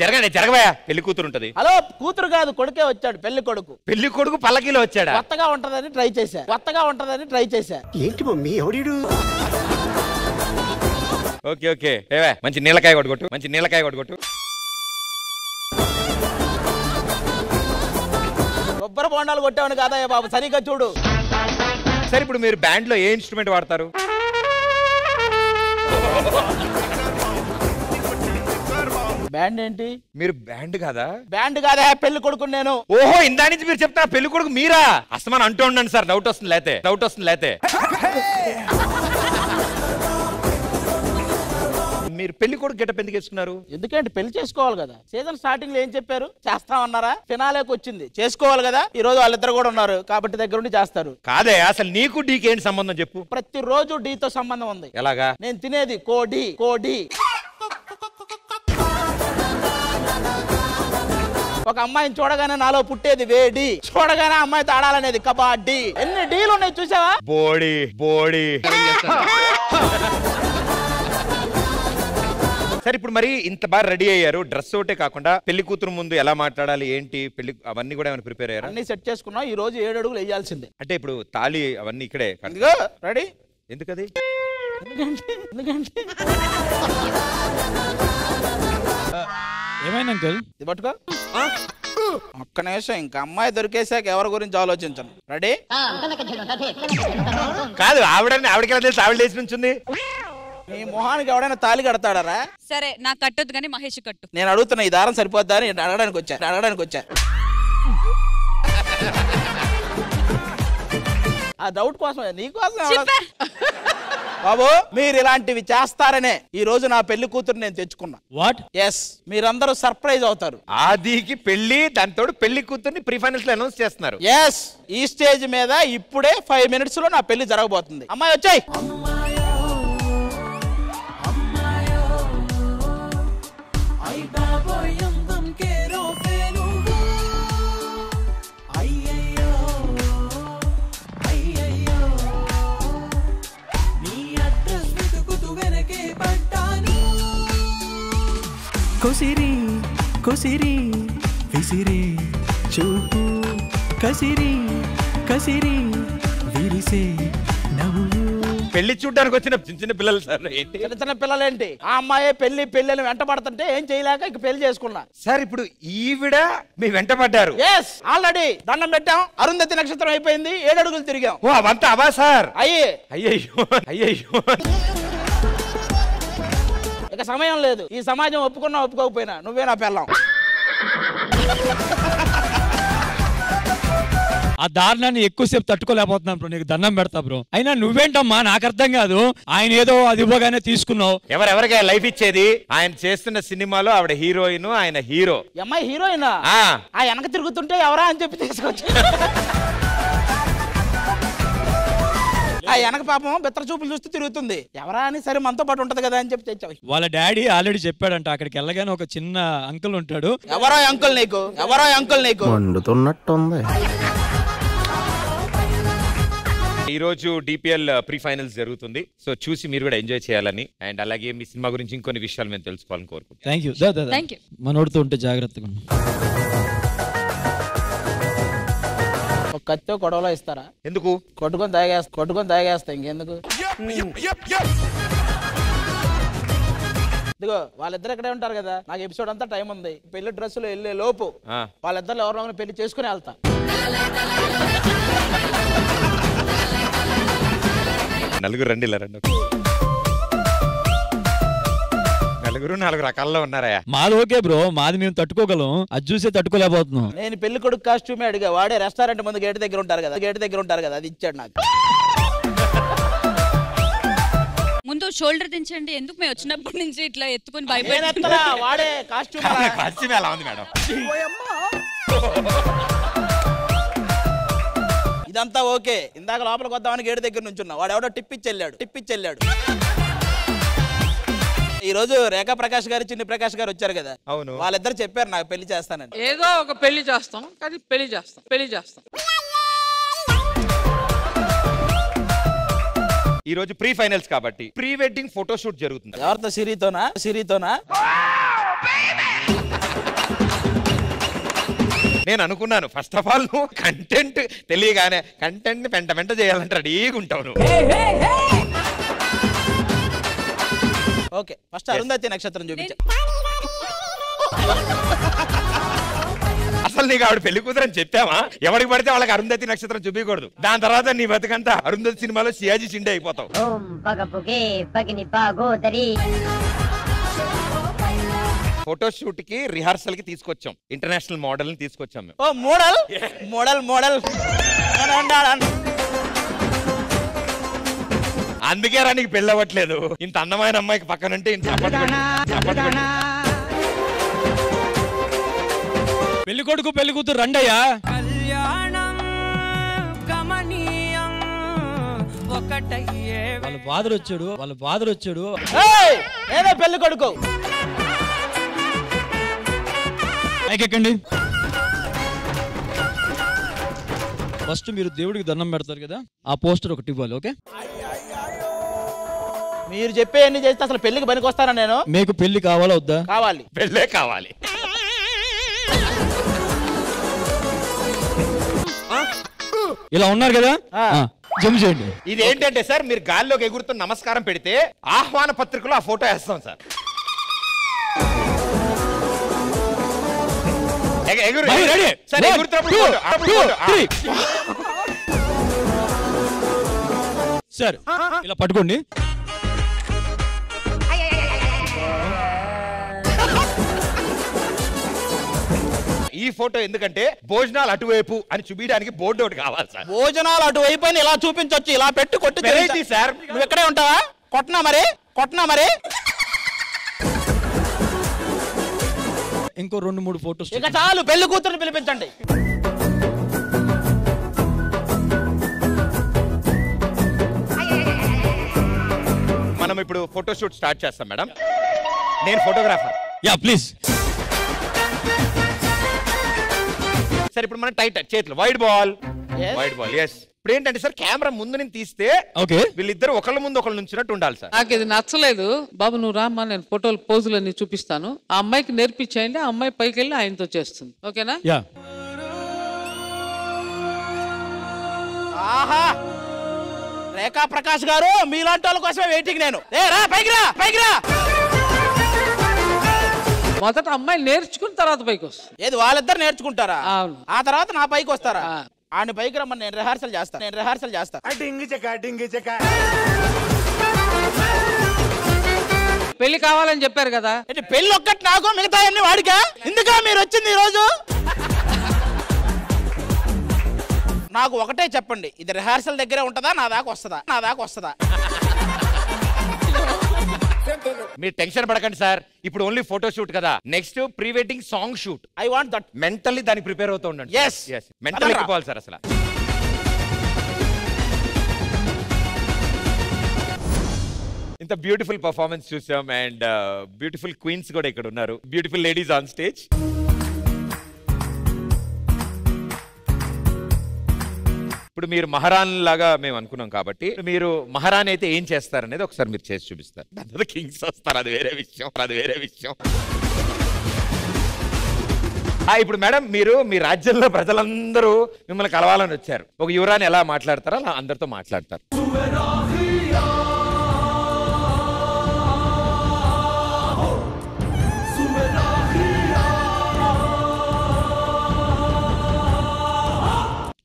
జరగబోయా పెళ్లి కూతురు ఉంటది. హలో కూతురు కాదు కొడుకే వచ్చాడు పెళ్లి కొడుకు. పెళ్లి కొడుకు పల్లకిలో వచ్చాడా? కొత్తగా ఉంటదని ట్రై చేశా. ఏంటి మమ్మీ ఎవడీడు? ఓకే ఓకే ఏవే మంచి నీళ్ళకాయ కొట్టుకొట్టు. కొబ్బరి బొండాలు కొట్టేవాడు కాదయ్య బాబు, సరిగ్గా చూడు. సరే ఇప్పుడు మీరు బ్యాండ్ లో ఏ ఇన్స్ట్రుమెంట్ వాడతారు? బ్యాండ్ ఏంటి? మీరు బ్యాండ్ కాదా? బ్యాండ్ కాదా, పెళ్లి కొడుకు నేను. ఓహో ఇందా నుంచి మీరు చెప్తారా పెళ్లి కొడుకు మీరా? అస్తమానం అంటూ ఉండండి సార్, డౌట్ వస్తుంది లేతే. మీరు పెళ్లి కొడుకు గెటప్ ఎందుకు వేసుకున్నారు? ఎందుకంటే పెళ్లి చేసుకోవాలి కదా. సీజన్ స్టార్టింగ్ లో ఏం చెప్పారు? చేస్తామన్నారా? ఫినాలేకి వచ్చింది, చేసుకోవాలి కదా. ఈ రోజు వాళ్ళిద్దరు కూడా ఉన్నారు కాబట్టి దగ్గర ఉండి చేస్తారు. కాదే అసలు నీకు డీకి ఏంటి సంబంధం చెప్పు? ప్రతిరోజు డీతో సంబంధం ఉంది. ఎలాగా? నేను తినేది కోడి. ఒక అమ్మాయిని చూడగానే నాలో పుట్టేది వేడి, చూడగానే అమ్మాయితో ఆడాలనేది కబడ్డీ. ఎన్ని డీలు ఉన్నాయి చూసావా? బోడి. సరే ఇప్పుడు మరి ఇంత బాగా రెడీ అయ్యారు, డ్రెస్ ఒకటే కాకుండా పెళ్లి కూతురు ముందు ఎలా మాట్లాడాలి ఏంటి పెళ్లి అవన్నీ కూడా ఏమైనా ప్రిపేర్ అయ్యారు? అన్ని సెట్ చేసుకున్నాం. ఈ రోజు 7 అడుగులు వేయాల్సిందే. అంటే ఇప్పుడు తాళి అవన్నీ ఇక్కడే రెడీ. ఎందుకది? ఎందుకంటే ఏమైనా అంకుల్? ఇది పట్టుకో. ఒక్క నిమిషం, ఇంకా అమ్మాయి దొరికేసాక ఎవరి గురించి ఆలోచించను. రెడీ? కాదు ఆవిడకి ఎలా తెలుసు? ఆవిడ లేచి నుంచుంది. నీ మొహానికి ఎవడైనా తాళి కడతాడారా? సరే నాకు కట్టొద్దు కానీ మహేష్ కట్టు. నేను అడుగుతున్నా, ఈ దారం సరిపోద్దా అని అడగడానికి వచ్చా. ఆ డౌట్ కోసం, నీకోసం. బాబు మీరు ఇలాంటివి చేస్తారనే ఈ రోజు నా పెళ్లి కూతురు నేను తెచ్చుకున్నా. వాట్? ఎస్, మీరందరూ సర్ప్రైజ్ అవుతారు. ఆదికి పెళ్లి, దాంతో పెళ్లి కూతుర్ని ప్రీ ఫైనల్స్ లో అనౌన్స్ చేస్తున్నారు. ఎస్, ఈ స్టేజ్ మీద ఇప్పుడే 5 minutes లో నా పెళ్లి జరగబోతుంది. అమ్మాయి వచ్చాయి. కొసిరి విసిరి చూపు కసిరి విరిసే నవ్వు. పెళ్లి చూడడానికి వచ్చిన చిన్న పిల్లలు సార్. ఏంటి చిన్న పిల్లలేంటి? ఆ అమ్మాయి పెళ్లి వెంట పడుతుంటే ఏం చేయలేక ఇక పెళ్లి చేసుకున్నా. సార్ ఇప్పుడు ఈవిడ మీ వెంట పడ్డారు? ఎస్, ఆల్రెడీ దండం పెట్టాం, అరుంధతి నక్షత్రం అయిపోయింది, 7 అడుగులు తిరిగాం. ఓ అవంతా అవా సార్? అయ్యో ఇక సమయం లేదు. ఈ సమాజం ఒప్పుకున్నా ఒప్పుకోకపోయినా నువ్వే నా పెళ్ళాం. ఆ దారుణాన్ని ఎక్కువసేపు తట్టుకోలేకపోతున్నాను బ్రో, నీకు దండం పెడతా బ్రో. అయినా నువ్వేంటమ్మా నాకు అర్థం కాదు. ఆయన ఏదో అది ఇవ్వగానే తీసుకున్నావు. ఎవరెవరిగా లైఫ్ ఇచ్చేది? ఆయన చేస్తున్న సినిమాలో ఆవిడ హీరోయిన్, ఆయన హీరో. అమ్మాయి హీరోయినా? ఆ వెనక తిరుగుతుంటే ఎవరా అని చెప్పి తీసుకొచ్చి ఆ వెనక పాపం బెత్తర చూపులు చూస్తూ తిరుగుతుంది. ఎవరా అని, సరే మనతో పాటు ఉంటది కదా అని చెప్పి తెచ్చావు. వాళ్ళ డాడీ ఆల్రెడీ చెప్పాడంట అక్కడికి వెళ్ళగానే ఒక చిన్న అంకుల్ ఉంటాడు. ఎవరో అంకుల్ నీకు మండుతున్నట్టుంది. ఈ రోజు డిపిఎల్ ప్రీ ఫైనల్స్ జరుగుతుంది. సో చూసి మీరు కూడా ఎంజాయ్ చేయాలని, అండ్ అలాగే మీ సినిమా గురించి ఇంకొన్ని విషయాలు మేము తెలుసుకోవాలని కోరుకుంటున్నాం. Thank you. మనోడితో ఉంటే జాగ్రత్తగా. ఒక కత్తి గొడవలో ఇస్తారా? ఎందుకు? కొట్టుకొని తాగేస్తా ఇంకెందుకు. ఇదిగో వాళ్ళిద్దరు ఇక్కడే ఉంటారు కదా, నాకు ఎపిసోడ్ అంతా టైం ఉంది. పెళ్లి డ్రెస్సులు వెళ్ళే లోపు వాళ్ళిద్దరు ఎవరినో పెళ్లి చేసుకుని వెళ్తా. నలుగురు రండి, ఇలా రండి. నలుగురు 4 రకాల్లో ఉన్నారా? మాది ఓకే బ్రో, మాది మేము తట్టుకోగలం, అది చూసే తట్టుకోలేకపోతున్నాం. నేను పెళ్లి కొడుకు కాస్ట్యూమే అడిగా, వాడే రెస్టారెంట్ ముందు గేట్ దగ్గర ఉంటారు కదా అది ఇచ్చాడు నాకు. ముందు షోల్డర్ దించండి. ఎందుకు మేము వచ్చినప్పటి నుంచి ఇట్లా ఎత్తుకొని భయపడి వాడే కాస్ట్యూమ్ ఎలా ఉంది మేడం? ఇదంతా ఓకే. ఇందాక లోపలికి వద్దామని గేట్ దగ్గర నుంచున్నా, వాడు ఎవడో టిప్పిచ్చెళ్ళాడు. ఈ రోజు రేఖా ప్రకాష్ గారు, చిన్ని ప్రకాష్ గారు వచ్చారు కదా. అవును, వాళ్ళిద్దరు చెప్పారు నాకు పెళ్లి చేస్తానని. ఏదో ఒక పెళ్లి చేస్తాం, కానీ పెళ్లి చేస్తాం. ఈ రోజు ప్రీ ఫైనల్స్ కాబట్టి ప్రీ వెడ్డింగ్ ఫోటోషూట్ జరుగుతుంది. ఎవరితో? సిరితోనా? నేను అనుకున్నాను ఫస్ట్ ఆఫ్ ఆల్ నువ్వు కంటెంట్ తెలియగానే కంటెంట్ వెంట వెంట చేయాలంటే రెడీగా ఉంటావు నువ్వు. ఓకే ఫస్ట్ అరుంధతి నక్షత్రం చూపించా. అసలు నీకు ఆవిడ పెళ్లి కూతురని చెప్పావా? ఎవరికి పడితే వాళ్ళకి అరుంధతి నక్షత్రం చూపించకూడదు. దాని తర్వాత నీ బతుకంతా అరుంధతి సినిమాలో సియాజీ చిండే అయిపోతావు. ఫోటోషూట్ కి రిహార్సల్ కి తీసుకొచ్చాం, ఇంటర్నేషనల్ మోడల్ ని తీసుకొచ్చాం మేము. ఓ మోడల్ మోడల్ మోడల్ అందుకే రా నీకు పెళ్ళి అవ్వట్లేదు. ఇంత అందమైన అమ్మాయికి పక్కనంటే ఇంత పెళ్లి కొడుకు పెళ్లి కూతురు రండయ్యా. వాళ్ళ ఫాదర్ వచ్చాడు. ఏదో పెళ్లి కొడుకు ఎక్కండి. ఫస్ట్ మీరు దేవుడికి దండం పెడతారు కదా, ఆ పోస్టర్ ఒకటి ఇవ్వాలి. ఓకే, మీరు చెప్పే అన్ని చేస్తే అసలు పెళ్లికి పనికి వస్తానా నేను? మీకు పెళ్లి కావాలా వద్దా? కావాలి. పెళ్ళే కావాలి. ఇలా ఉన్నారు కదా, జమ్ చేయండి. ఇది ఏంటంటే సార్, మీరు గాల్లోకి ఎగురుతున్న నమస్కారం పెడితే ఆహ్వాన పత్రికలో ఆ ఫోటో వేస్తాం సార్. సార్ ఇలా పట్టుకోండి. ఈ ఫోటో ఎందుకంటే భోజనాలు అటువైపు అని చూపించడానికి బోర్డు ఒకటి కావాలి సార్. భోజనాలు అటువైపు అని ఇలా చూపించొచ్చు, ఇలా పెట్టి కొట్టి సార్. నువ్వు ఎక్కడే ఉంటావా? కొట్టనా మరి ఇంకో 2-3 ఫోటోస్. ఇక చాలు, పెళ్లి కూతురుని పిలిపించండి. మనం ఇప్పుడు ఫోటోషూట్ స్టార్ట్ చేస్తాం మేడం. నేను ఫోటోగ్రాఫర్. Yeah please. సార్ ఇప్పుడు మన టైట్ చేతులు వైడ్ బాల్. ఎస్. ఇప్పుడు ఏంటంటే సార్, కెమెరా ముందు నుంచి తీస్తే వీళ్ళిద్దరు ఒకళ్ళ ముందు ఒకళ్ళు నుంచినట్టు ఉండాలి సార్. నాకు ఇది నచ్చలేదు బాబు, నువ్వు రామ్మా, నేను ఫోటోలు పోజులన్నీ చూపిస్తాను. ఆ అమ్మాయికి నేర్పించేయండి, ఆ అమ్మాయి పైకి వెళ్ళి ఆయనతో చేస్తుంది. ఓకేనా? ఆహా, రేఖా ప్రకాష్ గారు మీలాంటి వాళ్ళ కోసమే వెయిటింగ్ నేను. పైకి రా. మొదట అమ్మాయి నేర్చుకున్న తర్వాత పైకి వస్తుంది. ఏది వాళ్ళిద్దరు నేర్చుకుంటారా? అవును. ఆ తర్వాత నా పైకి వస్తారా? ఆయన పైకి రమ్మని నేను రిహార్సల్ చేస్తా. పెళ్లి కావాలని చెప్పారు కదా, పెళ్లి ఒక్కటి నాకు, మిగతా అన్ని వాడికా? ఎందుకా మీరు వచ్చింది ఈ రోజు? నాకు ఒకటే చెప్పండి, ఇది రిహార్సల్ దగ్గరే ఉంటుందా, నా దాకా వస్తుందా? మీరు టెన్షన్ పడకండి సార్. ఇప్పుడు ఓన్లీ ఫోటో షూట్ కదా, next pre wedding song shoot. I want that. Mentally దానికి ప్రిపేర్ అవుతూ ఉండండి. yes మెంటల్లీ ఎక్కిపోవాలి సార్. అసలు ఇంత బ్యూటిఫుల్ పర్ఫార్మెన్స్ చూసాం అండ్ బ్యూటిఫుల్ క్వీన్స్ కూడా ఇక్కడ ఉన్నారు. Beautiful ladies on stage. ఇప్పుడు మీరు మహారాణి లాగా మేము అనుకున్నాం కాబట్టి, మీరు మహారాణి అయితే ఏం చేస్తారనేది ఒకసారి మీరు చేసి చూపిస్తారు. దాంట్లో కింగ్స్ వస్తారు, అది వేరే విషయం. ఇప్పుడు మేడం, మీరు మీ రాజ్యంలో ప్రజలందరూ మిమ్మల్ని కలవాలని వచ్చారు. ఒక యువరాణి ఎలా మాట్లాడతారో అలా అందరితో మాట్లాడతారు.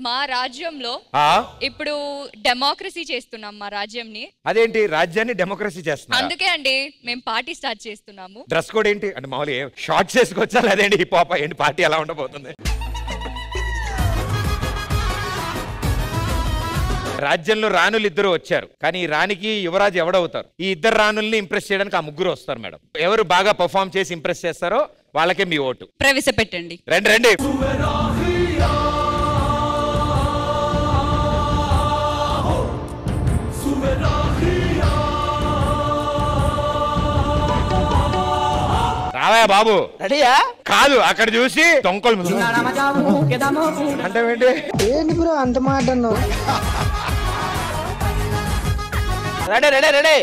మా రాజ్యంలో ఇప్పుడు డెమోక్రసీ చేస్తున్నాం మా రాజ్యంని. అదేంటి రాజ్యాన్ని డెమోక్రసీ చేస్తున్నారు? అందుకే అండి మేము పార్టీ స్టార్ట్ చేస్తున్నాము. డ్రెస్ కోడ్ ఏంటి అంటే మామూలుగా షార్ట్స్ వేసుకొచ్చా, లేదండి హిప్ హాప్ ఏంటి? పార్టీ ఎలా ఉండబోతుంది? రాజ్యంలో రాణులు ఇద్దరు వచ్చారు, కానీ ఈ రాణికి యువరాజు ఎవడవుతారు? ఈ ఇద్దరు రాణుల్ని ఇంప్రెస్ చేయడానికి ఆ ముగ్గురు వస్తారు మేడం. ఎవరు బాగా పర్ఫార్మ్ చేసి ఇంప్రెస్ చేస్తారో వాళ్ళకే మీ ఓటు. ప్రవేశపెట్టండి. రండి. రావా బాబు? రెడీయా? కాదు, అక్కడ చూసి తొంకలు అంటే ఏంటి బ్రో అంత మాట అన్నావు? రెడీ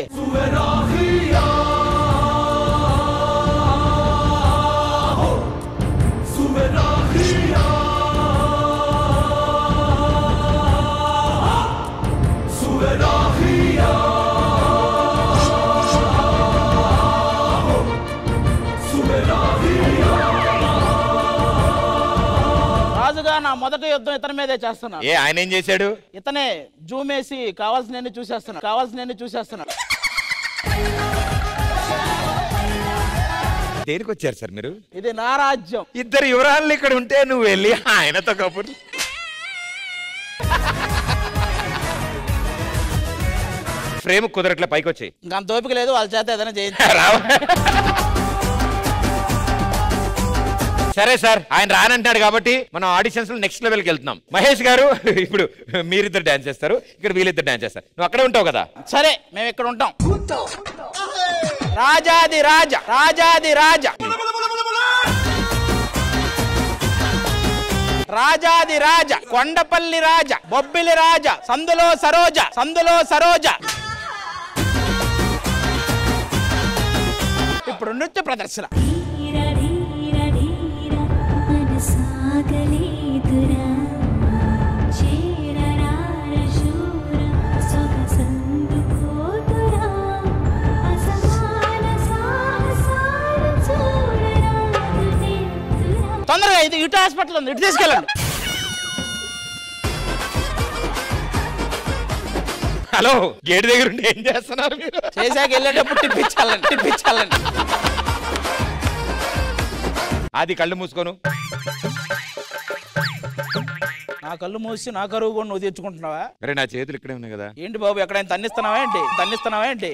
మొదటి యుద్ధం ఇతని మీదే చేస్తున్నా. ఏ ఆయన ఏం చేశాడు? ఇతనే జూమ్ వేసి కావాల్సిన చూసేస్తున్నా. దేనికి వచ్చారు సార్ మీరు? ఇది నా రాజ్యం. ఇద్దరు యువరాళ్ళు ఇక్కడ ఉంటే నువ్వు వెళ్ళి ఆయనతో కబుర్లు. ఫ్రేమ్ కుదరట్లే, పైకి వచ్చాయి. ఇంకా అంత ఓపిక లేదు, వాళ్ళ చేత ఏదైనా చేయించు. సరే సార్, ఆయన రానంటాడు కాబట్టి మనం ఆడిషన్స్ లో నెక్స్ట్ లెవెల్కి వెళ్తున్నాం. మహేష్ గారు ఇప్పుడు మీరిద్దరు డాన్స్ చేస్తారు, ఇక్కడ వీళ్ళిద్దరు డాన్స్ చేస్తారు. నువ్వు అక్కడే ఉంటావు కదా? సరే, మేము ఇక్కడ ఉంటాం. రాజాది రాజా, రాజాది రాజా, రాజాది రాజా, కొండపల్లి రాజా, బొబ్బిలి రాజా, సందులో సరోజ, సందులో సరోజ. ఇప్పుడు నృత్య ప్రదర్శన. తొందరగా ఇది ఇటు హాస్పిటల్ ఉంది, ఇటు తీసుకెళ్ళండి. హలో, గేట్ దగ్గర ఉండి ఏం చేస్తున్నారు మీరు? చేసాక వెళ్ళేటప్పుడు టిప్పించాలండి. అది కళ్ళు మూసుకోను. నా కళ్ళు మూసి నా కరువు కూడా నువ్వు తెచ్చుకుంటున్నావా? అరే నా చేతులు ఇక్కడే ఉన్నాయి కదా. ఏంటి బాబు, ఎక్కడైనా తన్నిస్తున్నావా ఏంటి?